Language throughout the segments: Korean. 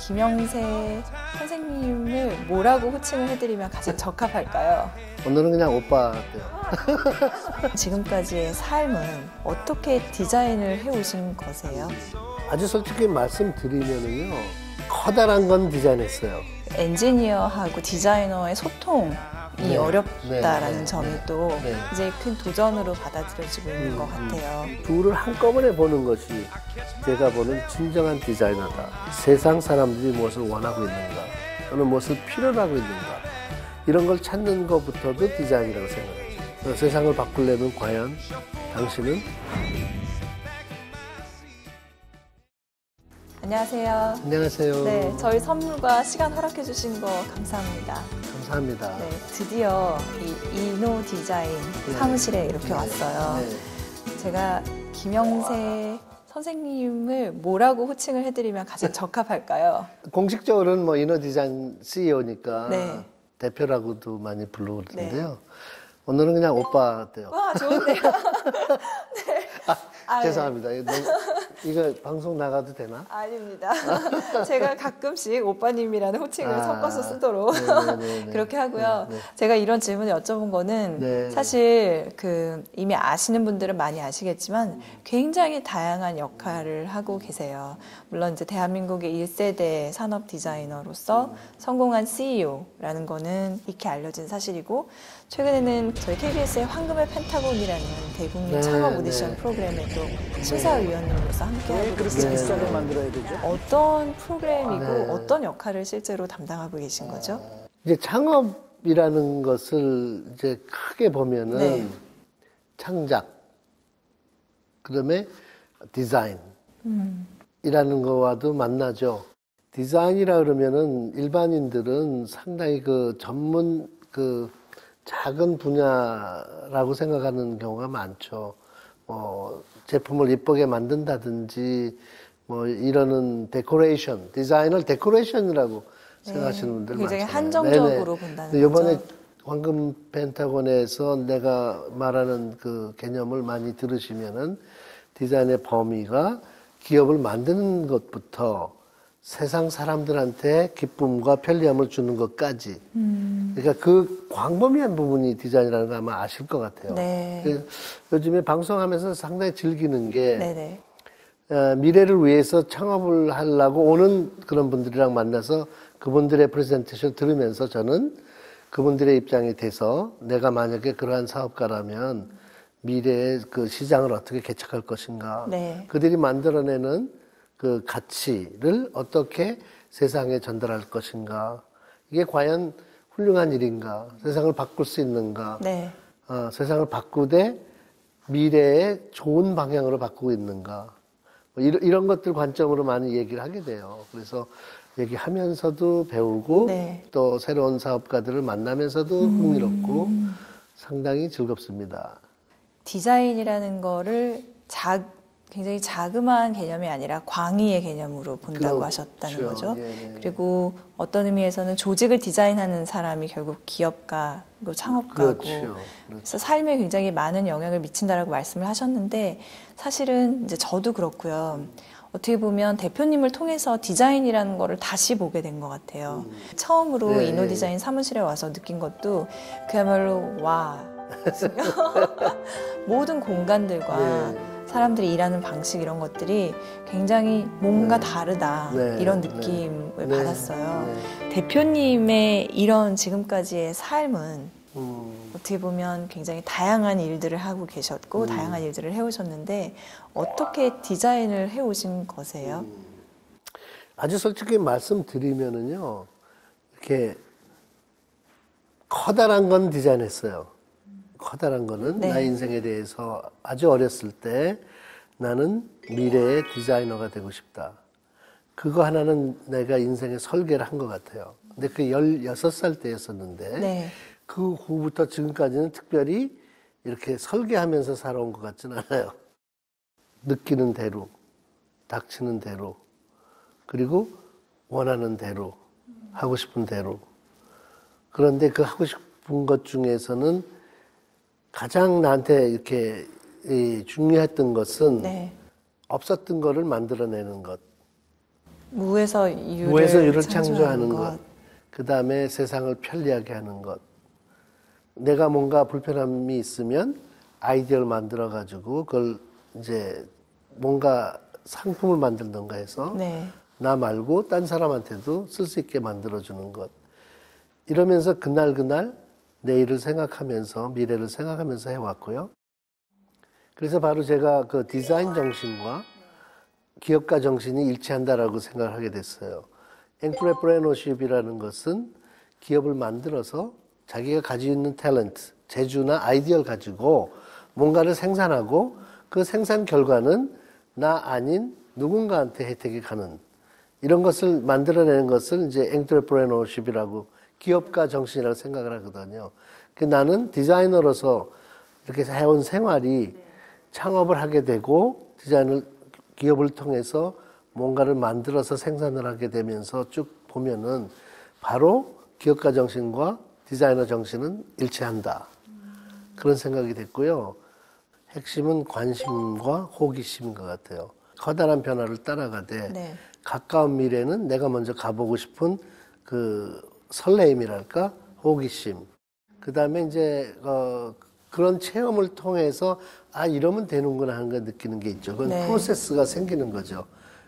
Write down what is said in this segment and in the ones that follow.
김영세 선생님을 뭐라고 호칭을 해드리면 가장 적합할까요? 오늘은 그냥 오빠 같아요. 지금까지의 삶은 어떻게 디자인을 해오신 거세요? 아주 솔직히 말씀드리면은요, 커다란 건 디자인했어요. 엔지니어하고 디자이너의 소통이 네, 어렵다라는 네, 점이 네, 또 네. 이제 큰 도전으로 받아들여지고 있는 것 같아요. 둘을 한꺼번에 보는 것이 제가 보는 진정한 디자이너다. 세상 사람들이 무엇을 원하고 있는가, 또는 무엇을 필요로 하고 있는가, 이런 걸 찾는 것부터도 디자인이라고 생각하죠. 세상을 바꾸려면 과연 당신은? 안녕하세요. 안녕하세요. 네, 저희 선물과 시간 허락해 주신 거 감사합니다. 감사합니다. 네, 드디어 이 이노 디자인 사무실에 이렇게 왔어요. 네. 제가 김영세 선생님을 뭐라고 호칭을 해드리면 가장 적합할까요? 공식적으로는 뭐 이너 디자인 CEO니까 네. 대표라고도 많이 부르고 그러는데요. 오늘은 그냥 오빠 같아요. 와, 좋은데요? 네. 죄송합니다. 이거 방송 나가도 되나? 아닙니다. 제가 가끔씩 오빠님이라는 호칭을 섞어서 쓰도록 그렇게 하고요. 네. 제가 이런 질문을 여쭤본 거는 네. 사실 이미 아시는 분들은 많이 아시겠지만 굉장히 다양한 역할을 하고 계세요. 물론 이제 대한민국의 1세대 산업 디자이너로서 성공한 CEO라는 거는 익히 알려진 사실이고, 최근에는 저희 KBS의 황금의 펜타곤이라는 대국민 창업 오디션 프로그램에 또 심사위원으로서 함께하고 그렇게 계시잖아요. 비싸게 만들어야 되죠? 어떤 프로그램이고 어떤 역할을 실제로 담당하고 계신 거죠? 이제 창업이라는 것을 이제 크게 보면은 네. 창작, 그다음에 디자인 이라는 거와도 만나죠. 디자인이라 그러면은 일반인들은 상당히 그 전문 작은 분야라고 생각하는 경우가 많죠. 제품을 예쁘게 만든다든지 이러는 데코레이션, 디자인을 데코레이션이라고 생각하시는 분들 많죠. 굉장히 한정적으로 본다는 이번에 거죠. 황금 펜타곤에서 내가 말하는 그 개념을 많이 들으시면은 디자인의 범위가 기업을 만드는 것부터 세상 사람들한테 기쁨과 편리함을 주는 것까지. 그러니까 그 광범위한 부분이 디자인이라는 거 아마 아실 것 같아요. 네. 요즘에 방송하면서 상당히 즐기는 게 네네. 미래를 위해서 창업을 하려고 오는 그런 분들이랑 만나서 그분들의 프레젠테이션을 들으면서 저는 그분들의 입장이 돼서 내가 만약에 그러한 사업가라면 미래의 그 시장을 어떻게 개척할 것인가. 네. 그들이 만들어내는 그 가치를 어떻게 세상에 전달할 것인가. 이게 과연 훌륭한 일인가. 세상을 바꿀 수 있는가. 네. 세상을 바꾸되 미래의 좋은 방향으로 바꾸고 있는가. 이런 것들 관점으로 많이 얘기를 하게 돼요. 그래서 얘기하면서도 배우고 네. 또 새로운 사업가들을 만나면서도 흥미롭고 상당히 즐겁습니다. 디자인이라는 거를 굉장히 자그마한 개념이 아니라 광의의 개념으로 본다고 그렇죠. 하셨다는 거죠. 예. 그리고 어떤 의미에서는 조직을 디자인하는 사람이 결국 기업가고 창업가고 그렇죠. 그래서 삶에 굉장히 많은 영향을 미친다라고 말씀을 하셨는데, 사실은 이제 저도 그렇고요. 어떻게 보면 대표님을 통해서 디자인이라는 거를 다시 보게 된 것 같아요. 처음으로 네. 이노 디자인 사무실에 와서 느낀 것도 그야말로 와. 모든 공간들과 네. 사람들이 일하는 방식 이런 것들이 굉장히 뭔가 다르다 네. 이런 네. 느낌을 네. 받았어요. 네. 대표님의 이런 지금까지의 삶은 어떻게 보면 굉장히 다양한 일들을 하고 계셨고 다양한 일들을 해오셨는데 어떻게 디자인을 해오신 거세요? 아주 솔직히 말씀드리면은요, 이렇게 커다란 건 디자인했어요. 커다란 거는 네. 나의 인생에 대해서 아주 어렸을 때 나는 미래의 디자이너가 되고 싶다. 그거 하나는 내가 인생에 설계를 한 것 같아요. 근데 그 16살 때였었는데 네. 그 후부터 지금까지는 특별히 이렇게 설계하면서 살아온 것 같지는 않아요. 느끼는 대로, 닥치는 대로, 그리고 원하는 대로, 하고 싶은 대로. 그런데 그 하고 싶은 것 중에서는 가장 나한테 이렇게 중요했던 것은 네. 없었던 거를 만들어내는 것. 무에서 유를, 무에서 유를 창조하는 창조하는 것. 그 다음에 세상을 편리하게 하는 것. 내가 뭔가 불편함이 있으면 아이디어를 만들어가지고 그걸 이제 뭔가 상품을 만들던가 해서 네. 나 말고 딴 사람한테도 쓸 수 있게 만들어주는 것. 이러면서 그날 내일을 생각하면서 미래를 생각하면서 해왔고요. 그래서 바로 제가 그 디자인 정신과 기업가 정신이 일치한다라고 생각을 하게 됐어요. 엔트레프레너십이라는 것은 기업을 만들어서 자기가 가지고 있는 탤런트, 재주나 아이디어를 가지고 뭔가를 생산하고 그 생산 결과는 나 아닌 누군가한테 혜택이 가는 이런 것을 만들어내는 것을 이제 엔트레프레너십이라고 기업가 정신이라고 생각을 하거든요. 나는 디자이너로서 이렇게 해온 생활이 창업을 하게 되고 기업을 통해서 뭔가를 만들어서 생산을 하게 되면서 쭉 보면은 바로 기업가 정신과 디자이너 정신은 일치한다. 그런 생각이 됐고요. 핵심은 관심과 호기심인 것 같아요. 커다란 변화를 따라가되 네. 가까운 미래는 내가 먼저 가보고 싶은 그 설레임이랄까 호기심. 그 다음에 이제 그런 체험을 통해서 아 이러면 되는구나 하는 걸 느끼는 게 있죠. 그건 네. 프로세스가 생기는 거죠.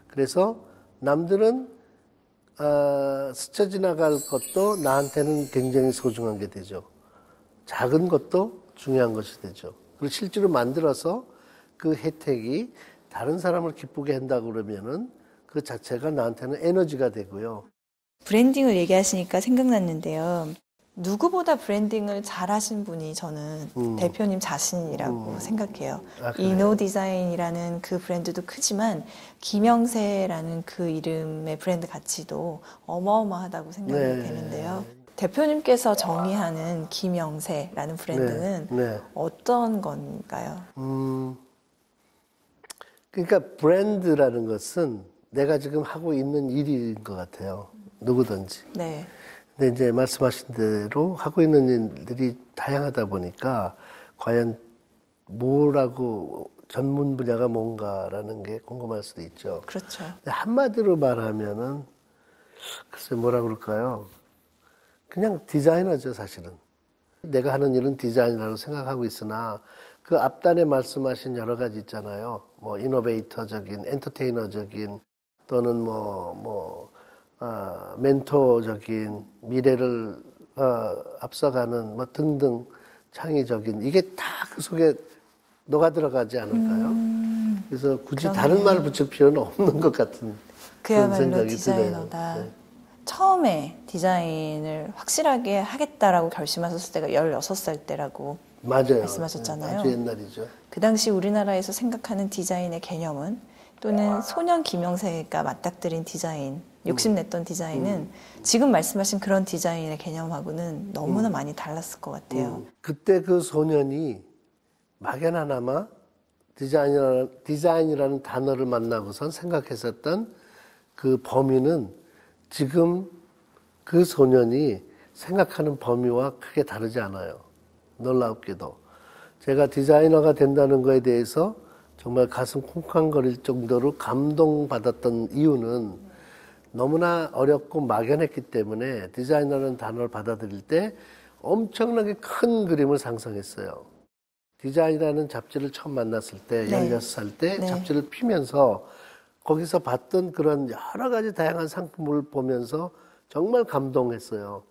그래서 남들은 스쳐 지나갈 것도 나한테는 굉장히 소중한 게 되죠. 작은 것도 중요한 것이 되죠. 그리고 실제로 만들어서 그 혜택이 다른 사람을 기쁘게 한다고 그러면은 그 자체가 나한테는 에너지가 되고요. 브랜딩을 얘기하시니까 생각났는데요. 누구보다 브랜딩을 잘하신 분이 저는 대표님 자신이라고 생각해요. 그래요? 이노 디자인이라는 그 브랜드도 크지만 김영세라는 그 이름의 브랜드 가치도 어마어마하다고 생각이 네. 되는데요. 대표님께서 정의하는 김영세라는 브랜드는 네. 어떤 건가요? 그러니까 브랜드라는 것은 내가 지금 하고 있는 일인 것 같아요. 누구든지. 네. 근데 이제 말씀하신 대로 하고 있는 일들이 다양하다 보니까 과연 뭐라고 전문 분야가 뭔가라는 게 궁금할 수도 있죠. 그렇죠. 근데 한마디로 말하면은 글쎄 뭐라 그럴까요? 그냥 디자이너죠, 사실은. 내가 하는 일은 디자인이라고 생각하고 있으나 그 앞단에 말씀하신 여러 가지 있잖아요. 뭐 이노베이터적인, 엔터테이너적인 또는 멘토적인 미래를 앞서가는 뭐 등등 창의적인 이게 다 그 속에 녹아 들어가지 않을까요? 그래서 굳이 다른 말을 붙일 필요는 없는 것 같은 그런 그야말로 생각이 디자이너다. 드네요. 네. 처음에 디자인을 확실하게 하겠다라고 결심하셨을 때가 16살 때라고 맞아요. 말씀하셨잖아요. 아주 옛날이죠. 그 당시 우리나라에서 생각하는 디자인의 개념은 또는 소년 김영세가 맞닥뜨린 디자인, 욕심냈던 디자인은 지금 말씀하신 그런 디자인의 개념하고는 너무나 많이 달랐을 것 같아요. 그때 그 소년이 막연하나마 디자인이라는 단어를 만나고선 생각했었던 그 범위는 지금 그 소년이 생각하는 범위와 크게 다르지 않아요. 놀랍게도. 제가 디자이너가 된다는 거에 대해서 정말 가슴 쿵쾅거릴 정도로 감동받았던 이유는 너무나 어렵고 막연했기 때문에 디자이너라는 단어를 받아들일 때 엄청나게 큰 그림을 상상했어요. 디자인이라는 잡지를 처음 만났을 때, 네. 16살 때 네. 잡지를 피면서 거기서 봤던 그런 여러 가지 다양한 상품을 보면서 정말 감동했어요.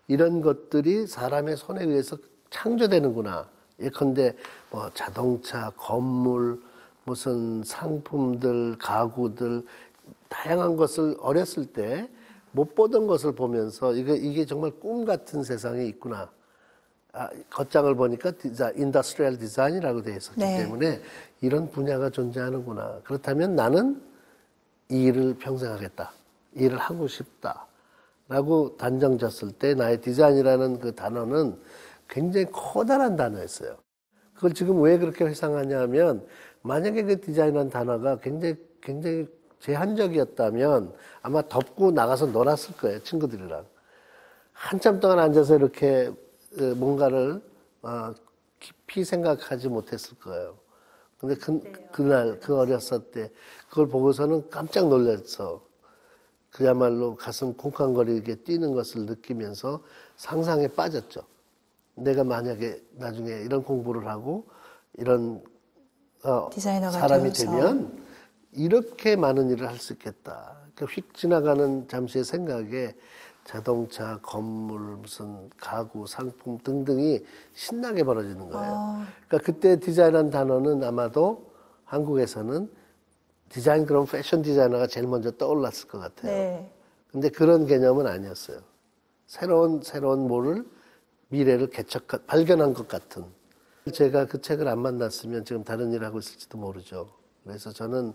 이런 것들이 사람의 손에 의해서 창조되는구나. 예컨대 뭐 자동차, 건물, 무슨 상품들, 가구들, 다양한 것을 어렸을 때 못 보던 것을 보면서 이게 정말 꿈 같은 세상에 있구나. 겉장을 보니까 인더스트리얼 디자인이라고 되어 있었기 네. 때문에 이런 분야가 존재하는구나. 그렇다면 나는 이 일을 평생 하겠다. 이 일을 하고 싶다. 라고 단정 졌을 때 나의 디자인이라는 그 단어는 굉장히 커다란 단어였어요. 그걸 지금 왜 그렇게 회상하냐 하면 만약에 그 디자인이라는 단어가 굉장히 제한적이었다면 아마 덮고 나가서 놀았을 거예요. 친구들이랑. 한참 동안 앉아서 이렇게 뭔가를 깊이 생각하지 못했을 거예요. 근데 그날 그 어렸을 때 그걸 보고서는 깜짝 놀랐어. 그야말로 가슴 쿵쾅거리게 뛰는 것을 느끼면서 상상에 빠졌죠. 내가 만약에 나중에 이런 공부를 하고 이런 디자이너가 사람이 되어서. 되면 이렇게 많은 일을 할 수 있겠다. 그러니까 휙 지나가는 잠시의 생각에 자동차, 건물, 무슨 가구, 상품 등등이 신나게 벌어지는 거예요. 그러니까 그때 디자인이라는 단어는 아마도 한국에서는 디자인, 그럼 패션 디자이너가 제일 먼저 떠올랐을 것 같아요. 네. 근데 그런 개념은 아니었어요. 새로운 뭐를, 미래를 발견한 것 같은. 제가 그 책을 안 만났으면 지금 다른 일을 하고 있을지도 모르죠. 그래서 저는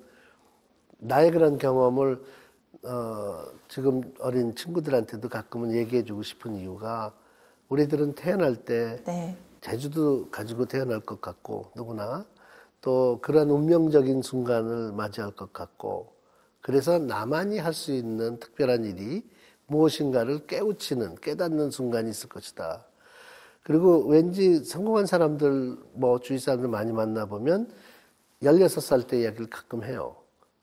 나의 그런 경험을 지금 어린 친구들한테도 가끔은 얘기해주고 싶은 이유가, 우리들은 태어날 때 네. 재주도 가지고 태어날 것 같고, 누구나 또 그런 운명적인 순간을 맞이할 것 같고, 그래서 나만이 할 수 있는 특별한 일이 무엇인가를 깨닫는 순간이 있을 것이다. 그리고 왠지 성공한 사람들, 뭐 주위 사람들 많이 만나보면 16살 때 이야기를 가끔 해요.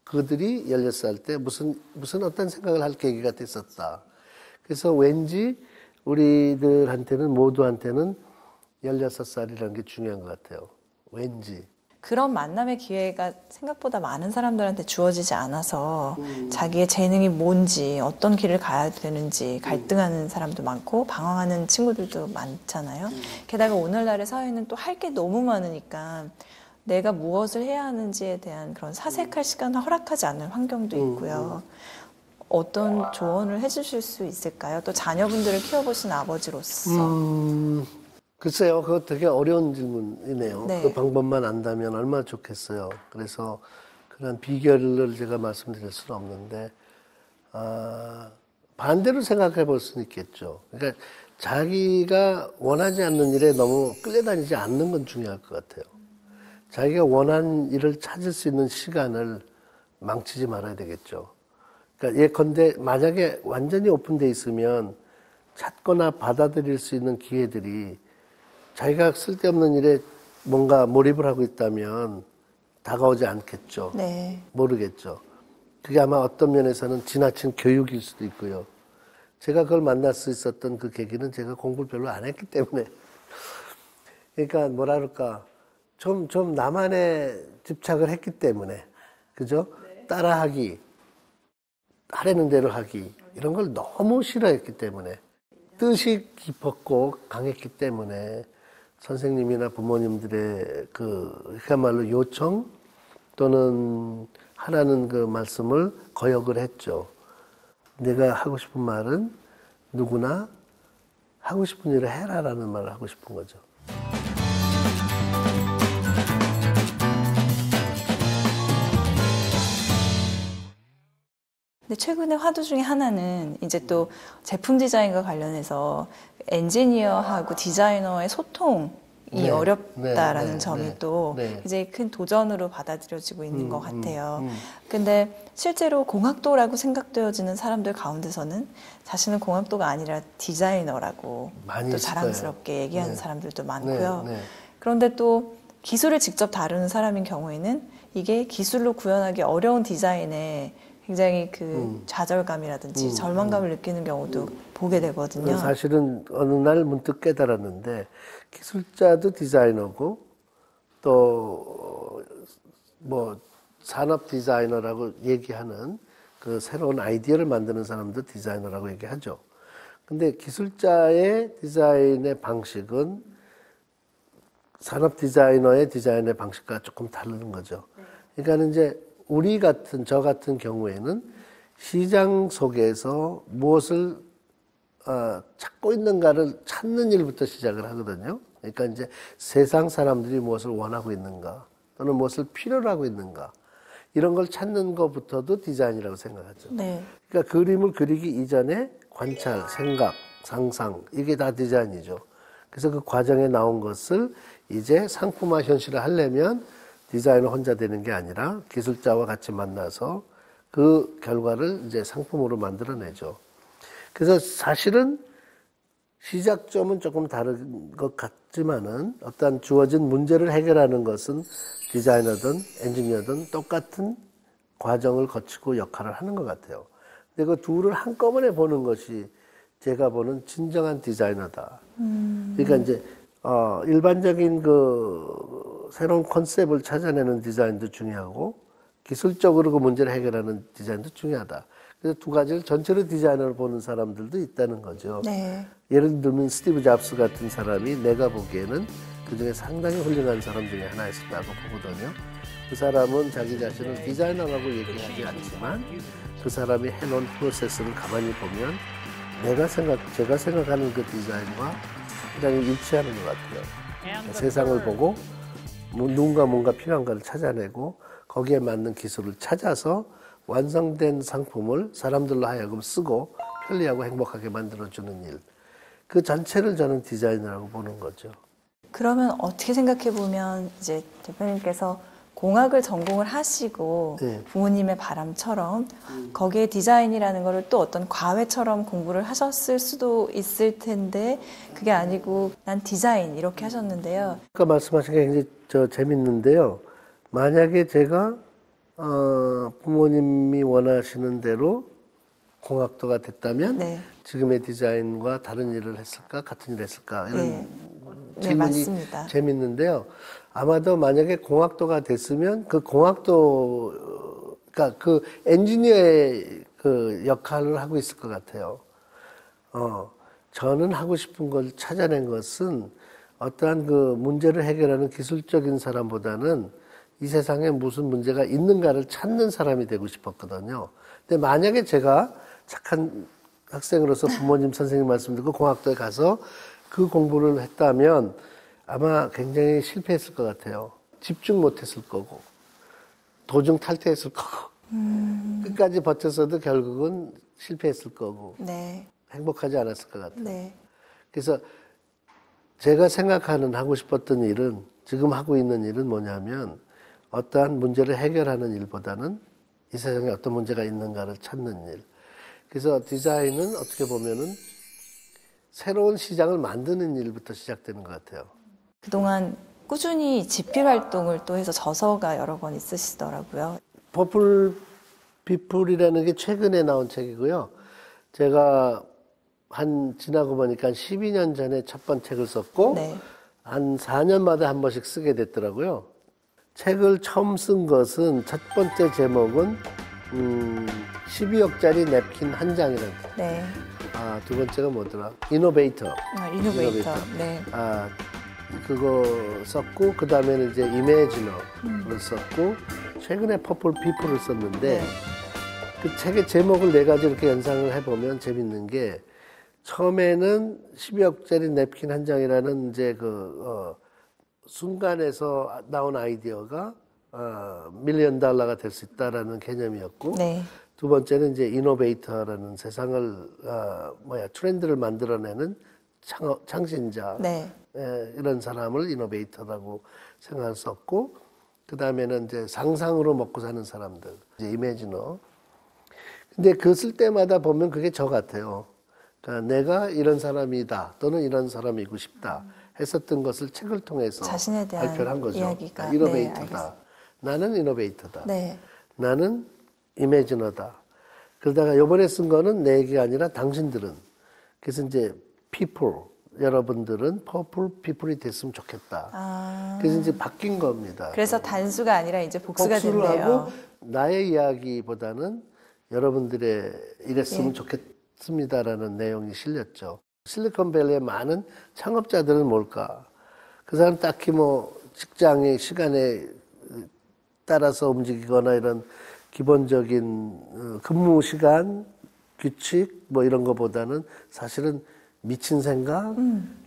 그들이 16살 때 무슨 어떤 생각을 할 계기가 됐었다. 그래서 왠지 우리들한테는, 모두한테는 16살이라는 게 중요한 것 같아요. 왠지. 그런 만남의 기회가 생각보다 많은 사람들한테 주어지지 않아서 자기의 재능이 뭔지, 어떤 길을 가야 되는지 갈등하는 사람도 많고 방황하는 친구들도 많잖아요. 게다가 오늘날의 사회는 또 할 게 너무 많으니까 내가 무엇을 해야 하는지에 대한 그런 사색할 시간을 허락하지 않는 환경도 있고요. 어떤 조언을 해주실 수 있을까요? 또 자녀분들을 키워보신 아버지로서. 글쎄요, 그거 되게 어려운 질문이네요. 네. 그 방법만 안다면 얼마나 좋겠어요. 그래서 그런 비결을 제가 말씀드릴 수는 없는데, 반대로 생각해 볼 수는 있겠죠. 그러니까 자기가 원하지 않는 일에 너무 끌려다니지 않는 건 중요할 것 같아요. 자기가 원하는 일을 찾을 수 있는 시간을 망치지 말아야 되겠죠. 그러니까 예컨대 만약에 완전히 오픈돼 있으면 찾거나 받아들일 수 있는 기회들이, 자기가 쓸데없는 일에 뭔가 몰입을 하고 있다면 다가오지 않겠죠. 네. 모르겠죠. 그게 아마 어떤 면에서는 지나친 교육일 수도 있고요. 제가 그걸 만날 수 있었던 그 계기는 제가 공부를 별로 안 했기 때문에. 그러니까 뭐라 그럴까. 좀 나만의 집착을 했기 때문에. 그죠? 네. 따라하기, 하려는 대로 하기, 이런 걸 너무 싫어했기 때문에. 뜻이 깊었고 강했기 때문에 선생님이나 부모님들의 그야말로 요청 또는 하라는 그 말씀을 거역을 했죠. 내가 하고 싶은 말은 누구나 하고 싶은 일을 해라라는 말을 하고 싶은 거죠. 근데 최근에 화두 중에 하나는 이제 또 제품 디자인과 관련해서 엔지니어하고 디자이너의 소통이 네, 어렵다라는 네, 점이 네, 또 네. 이제 큰 도전으로 받아들여지고 있는 것 같아요. 근데 실제로 공학도라고 생각되어지는 사람들 가운데서는 자신은 공학도가 아니라 디자이너라고 많이 또 있을 자랑스럽게 거예요. 얘기하는 네. 사람들도 많고요. 네, 네. 그런데 또 기술을 직접 다루는 사람인 경우에는 이게 기술로 구현하기 어려운 디자인에 굉장히 그 좌절감이라든지 절망감을 느끼는 경우도 보게 되거든요. 사실은 어느 날 문득 깨달았는데, 기술자도 디자이너고 또 뭐 산업 디자이너라고 얘기하는 그 새로운 아이디어를 만드는 사람도 디자이너라고 얘기하죠. 근데 기술자의 디자인의 방식은 산업 디자이너의 디자인의 방식과 조금 다른 거죠. 그러니까 이제 저 같은 경우에는 시장 속에서 무엇을 찾고 있는가를 찾는 일부터 시작을 하거든요. 그러니까 이제 세상 사람들이 무엇을 원하고 있는가, 또는 무엇을 필요로 하고 있는가, 이런 걸 찾는 것부터도 디자인이라고 생각하죠. 네. 그러니까 그림을 그리기 이전에 관찰, 생각, 상상, 이게 다 디자인이죠. 그래서 그 과정에 나온 것을 이제 상품화 현실을 하려면 디자이너 혼자 되는 게 아니라 기술자와 같이 만나서 그 결과를 이제 상품으로 만들어내죠. 그래서 사실은 시작점은 조금 다른 것 같지만은 어떤 주어진 문제를 해결하는 것은 디자이너든 엔지니어든 똑같은 과정을 거치고 역할을 하는 것 같아요. 근데 그 둘을 한꺼번에 보는 것이 제가 보는 진정한 디자이너다. 그러니까 이제 일반적인 그 새로운 컨셉을 찾아내는 디자인도 중요하고 기술적으로 그 문제를 해결하는 디자인도 중요하다. 그래서 두 가지를 전체로 디자이너를 보는 사람들도 있다는 거죠. 네. 예를 들면 스티브 잡스 같은 사람이 내가 보기에는 그중에 상당히 훌륭한 사람 중에 하나였다고 보거든요. 그 사람은 자기 자신을 디자이너라고 얘기하지 않지만 그 사람이 해놓은 프로세스를 가만히 보면 제가 생각하는 그 디자인과 굉장히 일치하는 것 같아요. 세상을 보고 누군가 뭔가 필요한가를 찾아내고 거기에 맞는 기술을 찾아서 완성된 상품을 사람들로 하여금 쓰고 편리하고 행복하게 만들어주는 일. 그 전체를 저는 디자인이라고 보는 거죠. 그러면 어떻게 생각해 보면 이제 대표님께서 공학을 전공을 하시고 네. 부모님의 바람처럼 거기에 디자인이라는 거를 또 어떤 과외처럼 공부를 하셨을 수도 있을 텐데 그게 아니고 난 디자인 이렇게 하셨는데요. 아까 말씀하신 게 굉장히 재밌는데요. 만약에 제가 부모님이 원하시는 대로 공학도가 됐다면 네. 지금의 디자인과 다른 일을 했을까 같은 일을 했을까 이런 네. 네, 질문이 맞습니다. 재밌는데요. 아마도 만약에 공학도가 됐으면 그 공학도 그러니까 그 엔지니어의 그 역할을 하고 있을 것 같아요. 저는 하고 싶은 걸 찾아낸 것은 어떠한 그 문제를 해결하는 기술적인 사람보다는 이 세상에 무슨 문제가 있는가를 찾는 사람이 되고 싶었거든요. 근데 만약에 제가 착한 학생으로서 부모님 선생님 말씀 듣고 공학도에 가서 그 공부를 했다면 아마 굉장히 실패했을 것 같아요. 집중 못했을 거고 도중 탈퇴했을 거고 끝까지 버텼어도 결국은 실패했을 거고 네. 행복하지 않았을 것 같아요. 네. 그래서 제가 생각하는 하고 싶었던 일은 지금 하고 있는 일은 뭐냐면 어떠한 문제를 해결하는 일보다는 이 세상에 어떤 문제가 있는가를 찾는 일. 그래서 디자인은 어떻게 보면은 새로운 시장을 만드는 일부터 시작되는 것 같아요. 그동안 꾸준히 집필 활동을 또 해서 저서가 여러 권 있으시더라고요. 퍼플 피플이라는 게 최근에 나온 책이고요. 제가 지나고 보니까 한 12년 전에 첫 번 책을 썼고 네. 한 4년마다 한 번씩 쓰게 됐더라고요. 책을 처음 쓴 것은 첫 번째 제목은 12억짜리 냅킨 한 장이라는 책. 네. 두 번째가 뭐더라? 이노베이터. 이노베이터. 네. 그거 썼고 그 다음에는 이제 이매지너를 썼고 최근에 퍼플 피플을 썼는데 네. 그 책의 제목을 네 가지 이렇게 연상을 해보면 재밌는 게 처음에는 12억짜리 냅킨 한 장이라는 이제 순간에서 나온 아이디어가 밀리언 달러가 될 수 있다라는 개념이었고 네. 두 번째는 이제 이노베이터라는 세상을 트렌드를 만들어내는 창신자 네. 이런 사람을 이노베이터라고 생각을 썼고 그 다음에는 이제 상상으로 먹고 사는 사람들 이제 이매지너. 근데 그 쓸 때마다 보면 그게 저 같아요. 그러니까 내가 이런 사람이다 또는 이런 사람이고 싶다 했었던 것을 책을 통해서 자신에 대한 발표를 한 거죠. 이야기가. 이노베이터다. 나는 이노베이터다. 네. 나는 이매지너다. 그러다가 이번에 쓴 거는 내 얘기가 아니라 당신들은. 그래서 이제 people, 여러분들은 퍼플 피플이 됐으면 좋겠다. 그래서 이제 바뀐 겁니다. 그래서 단수가 아니라 이제 복수가 복수를 됐네요. 하고 나의 이야기보다는 여러분들의 이랬으면 좋겠습니다라는 내용이 실렸죠. 실리콘밸리의 많은 창업자들은 뭘까? 그 사람 딱히 뭐 직장의 시간에 따라서 움직이거나 이런 기본적인 근무 시간, 규칙 뭐 이런 거보다는 사실은 미친 생각,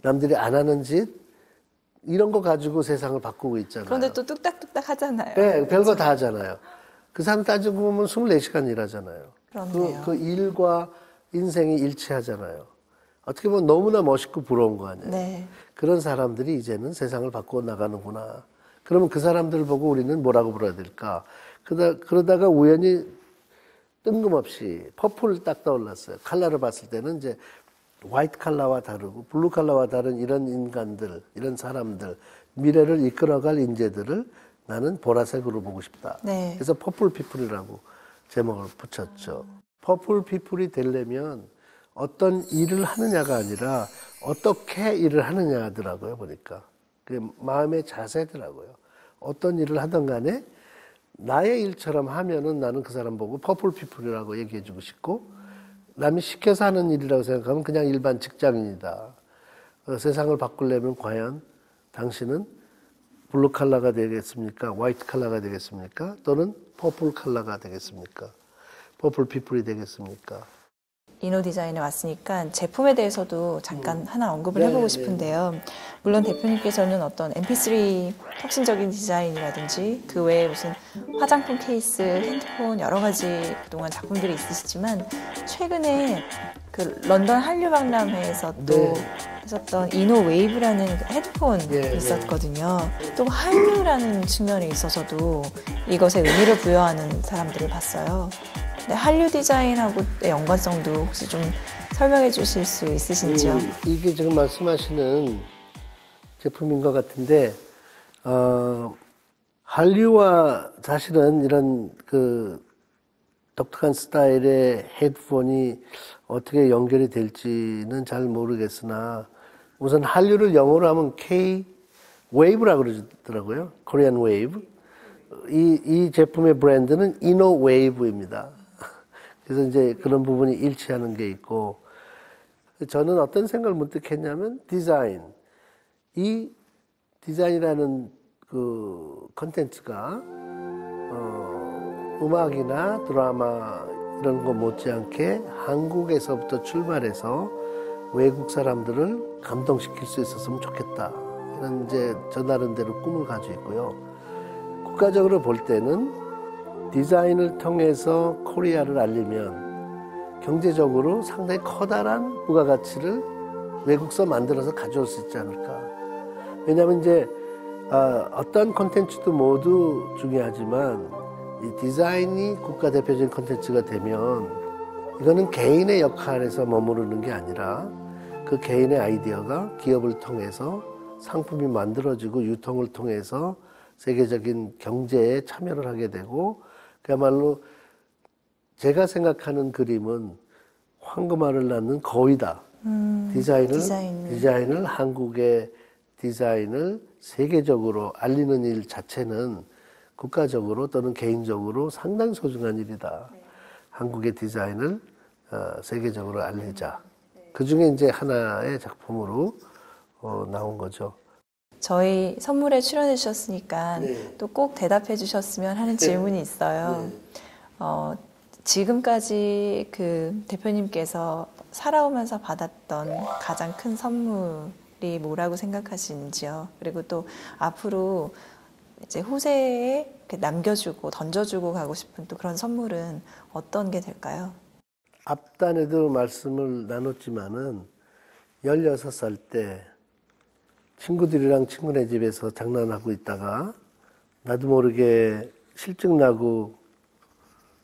남들이 안 하는 짓 이런 거 가지고 세상을 바꾸고 있잖아요. 그런데 또 뚝딱뚝딱 하잖아요. 네, 별거 다 하잖아요. 그 사람 따지고 보면 24시간 일하잖아요. 그렇네요. 그 일과 인생이 일치하잖아요. 어떻게 보면 너무나 멋있고 부러운 거 아니에요. 네. 그런 사람들이 이제는 세상을 바꾸어 나가는구나. 그러면 그 사람들을 보고 우리는 뭐라고 불러야 될까? 그러다가 우연히 뜬금없이 퍼플을 딱 떠올랐어요. 칼라를 봤을 때는 이제 화이트 칼라와 다르고 블루 칼라와 다른 이런 인간들, 이런 사람들, 미래를 이끌어갈 인재들을 나는 보라색으로 보고 싶다. 네. 그래서 퍼플 피플이라고 제목을 붙였죠. 퍼플 피플이 되려면 어떤 일을 하느냐가 아니라 어떻게 일을 하느냐 하더라고요, 보니까. 그게 마음의 자세더라고요. 어떤 일을 하든 간에 나의 일처럼 하면은 나는 그 사람 보고 퍼플 피플이라고 얘기해주고 싶고, 남이 시켜서 하는 일이라고 생각하면 그냥 일반 직장인이다. 세상을 바꾸려면 과연 당신은 블루 칼라가 되겠습니까? 화이트 칼라가 되겠습니까? 또는 퍼플 칼라가 되겠습니까? 퍼플 피플이 되겠습니까? 이노 디자인에 왔으니까 제품에 대해서도 잠깐 하나 언급을 해보고 싶은데요. 물론 대표님께서는 어떤 MP3 혁신적인 디자인이라든지 그 외에 무슨 화장품 케이스, 핸드폰 여러 가지 그동안 작품들이 있으시지만 최근에 그 런던 한류박람회에서 또 했었던 이노 웨이브라는 헤드폰이 있었거든요. 또 한류라는 측면에 있어서도 이것에 의미를 부여하는 사람들을 봤어요. 네, 한류 디자인하고의 연관성도 혹시 좀 설명해 주실 수 있으신지요? 이게 지금 말씀하시는 제품인 것 같은데, 한류와 사실은 이런 그 독특한 스타일의 헤드폰이 어떻게 연결이 될지는 잘 모르겠으나, 우선 한류를 영어로 하면 K-Wave라고 그러더라고요. Korean Wave. 이 제품의 브랜드는 이노 웨이브입니다. 그래서 이제 그런 부분이 일치하는 게 있고, 저는 어떤 생각을 문득 했냐면 디자인. 이 디자인이라는 그 컨텐츠가 음악이나 드라마 이런 거 못지않게 한국에서부터 출발해서 외국 사람들을 감동시킬 수 있었으면 좋겠다. 이런 이제 저 나름대로 꿈을 가지고 있고요. 국가적으로 볼 때는 디자인을 통해서 코리아를 알리면 경제적으로 상당히 커다란 부가가치를 외국서 만들어서 가져올 수 있지 않을까. 왜냐하면 이제 어떤 콘텐츠도 모두 중요하지만 이 디자인이 국가대표적인 콘텐츠가 되면 이거는 개인의 역할에서 머무르는 게 아니라 그 개인의 아이디어가 기업을 통해서 상품이 만들어지고 유통을 통해서 세계적인 경제에 참여를 하게 되고, 그야말로 제가 생각하는 그림은 황금알을 낳는 거위다. 디자인을 한국의 디자인을 세계적으로 알리는 일 자체는 국가적으로 또는 개인적으로 상당히 소중한 일이다. 한국의 디자인을 세계적으로 알리자. 그 중에 이제 하나의 작품으로 나온 거죠. 저희 선물에 출연해 주셨으니까 또 꼭 대답해 주셨으면 하는 질문이 있어요. 지금까지 그 대표님께서 살아오면서 받았던 가장 큰 선물이 뭐라고 생각하시는지요? 그리고 또 앞으로 이제 후세에 남겨주고 던져주고 가고 싶은 또 그런 선물은 어떤 게 될까요? 앞단에도 말씀을 나눴지만은 16살 때 친구들이랑 친구네 집에서 장난하고 있다가 나도 모르게 실증 나고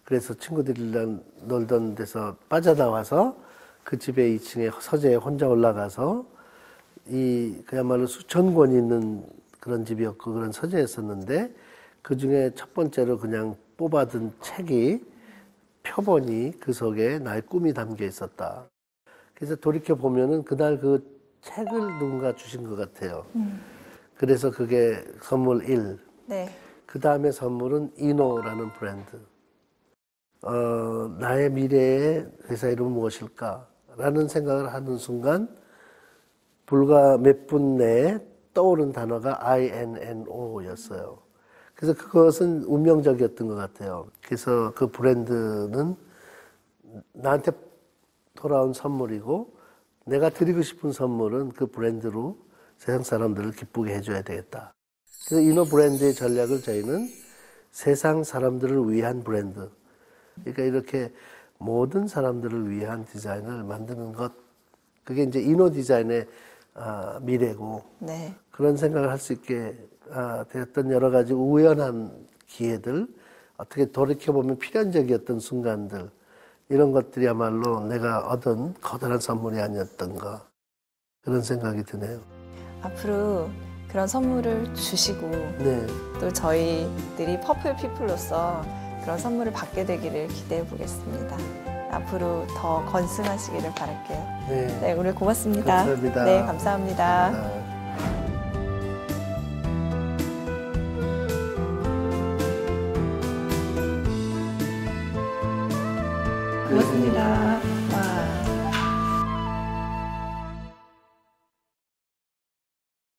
그래서 친구들이랑 놀던 데서 빠져나와서 그 집에 2층에 서재에 혼자 올라가서 그야말로 수천 권이 있는 그런 집이었고 그런 서재였었는데 그 중에 첫 번째로 그냥 뽑아둔 책이 표본이 그 속에 나의 꿈이 담겨 있었다. 그래서 돌이켜 보면은 그날 그 책을 누군가 주신 것 같아요. 그래서 그게 선물 1. 네. 그 다음에 선물은 이노라는 브랜드. 나의 미래의 회사 이름은 무엇일까? 라는 생각을 하는 순간 불과 몇 분 내에 떠오른 단어가 INNO였어요. 그래서 그것은 운명적이었던 것 같아요. 그래서 그 브랜드는 나한테 돌아온 선물이고 내가 드리고 싶은 선물은 그 브랜드로 세상 사람들을 기쁘게 해줘야 되겠다. 그래서 이노 브랜드의 전략을 저희는 세상 사람들을 위한 브랜드. 그러니까 이렇게 모든 사람들을 위한 디자인을 만드는 것. 그게 이제 이노 디자인의 미래고 네. 그런 생각을 할 수 있게 되었던 여러 가지 우연한 기회들, 어떻게 돌이켜보면 필연적이었던 순간들, 이런 것들이야말로 내가 얻은 커다란 선물이 아니었던가 그런 생각이 드네요. 앞으로 그런 선물을 주시고 네. 또 저희들이 퍼플 피플로서 그런 선물을 받게 되기를 기대해 보겠습니다. 앞으로 더 건승하시기를 바랄게요. 네. 네, 오늘 고맙습니다. 감사합니다. 네, 감사합니다. 고맙습니다.